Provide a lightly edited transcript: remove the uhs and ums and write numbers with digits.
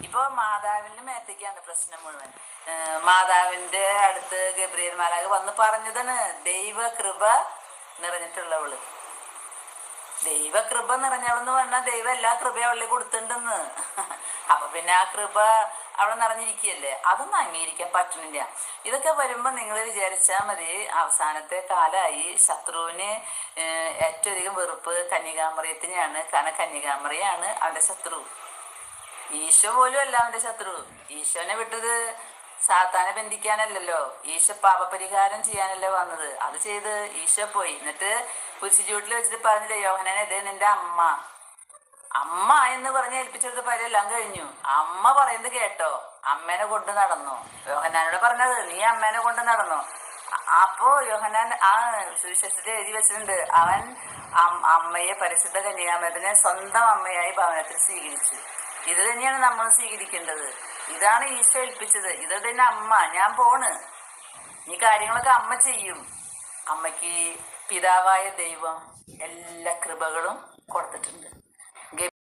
ഇപ്പൊ മാതാവിന്റെ മേത്തേക്കാണ് പ്രശ്നം മുഴുവൻ. മാതാവിന്റെ അടുത്ത് ഗബ്രിയേൽ മാലാഖ വന്ന് പറഞ്ഞതാണ് ദൈവകൃപ നിറഞ്ഞിട്ടുള്ളവള്. ദൈവകൃപ നിറഞ്ഞവളെന്ന് പറഞ്ഞാൽ ദൈവം എല്ലാ കൃപയും അവളിൽ കൊടുത്തിട്ടുണ്ടെന്ന്. അപ്പൊ പിന്നെ ആ കൃപ അവിടെ നിറഞ്ഞിരിക്കുകയല്ലേ, അതൊന്നും അംഗീകരിക്കാൻ പറ്റണില്ല. ഇതൊക്കെ വരുമ്പോ നിങ്ങൾ വിചാരിച്ചാൽ മതി, അവസാനത്തെ കാലമായി ശത്രുവിന് ഏറ്റവും അധികം വെറുപ്പ് കന്യകാമറിയത്തിനെയാണ്. കാരണം കന്യകാമറിയാണ് അവന്റെ ശത്രു. ഈശോ പോലും അല്ല അവന്റെ ശത്രു. ഈശോനെ വിട്ടത് സാത്താനെ ബന്ധിക്കാനല്ലല്ലോ, ഈശോ പാപപരിഹാരം ചെയ്യാനല്ലേ വന്നത്. അത് ചെയ്ത് ഈശോ പോയി. എന്നിട്ട് കുരിശുചൂട്ടിൽ വെച്ചിട്ട് പറഞ്ഞില്ലേ, യോഹന്നാനെ ഇത് നിന്റെ അമ്മ. അമ്മ എന്ന് പറഞ്ഞ് ഏൽപ്പിച്ചെടുത്ത പരെല്ലാം കഴിഞ്ഞു. അമ്മ പറയുന്നത് കേട്ടോ, അമ്മേനെ കൊണ്ട് നടന്നു. യോഹന്നാനോട് പറഞ്ഞത് നീ അമ്മേനെ കൊണ്ട് നടന്നു. അപ്പോ യോഹന്നാൻ ആ സുവിശേഷത്തിൽ എഴുതി വെച്ചിട്ടുണ്ട്, അവൻ അമ്മയെ പരിശുദ്ധ കന്യകാമറിയത്തിനെ സ്വന്തം അമ്മയായി ഭവനത്തിൽ സ്വീകരിച്ചു. ഇത് തന്നെയാണ് നമ്മൾ സ്വീകരിക്കേണ്ടത്. ഇതാണ് ഈശോ ഏൽപ്പിച്ചത്. ഇത് തന്നെ അമ്മ, ഞാൻ പോണ്, ഈ കാര്യങ്ങളൊക്കെ അമ്മ ചെയ്യും. അമ്മയ്ക്ക് പിതാവായ ദൈവം എല്ലാ കൃപകളും കൊടുത്തിട്ടുണ്ട്.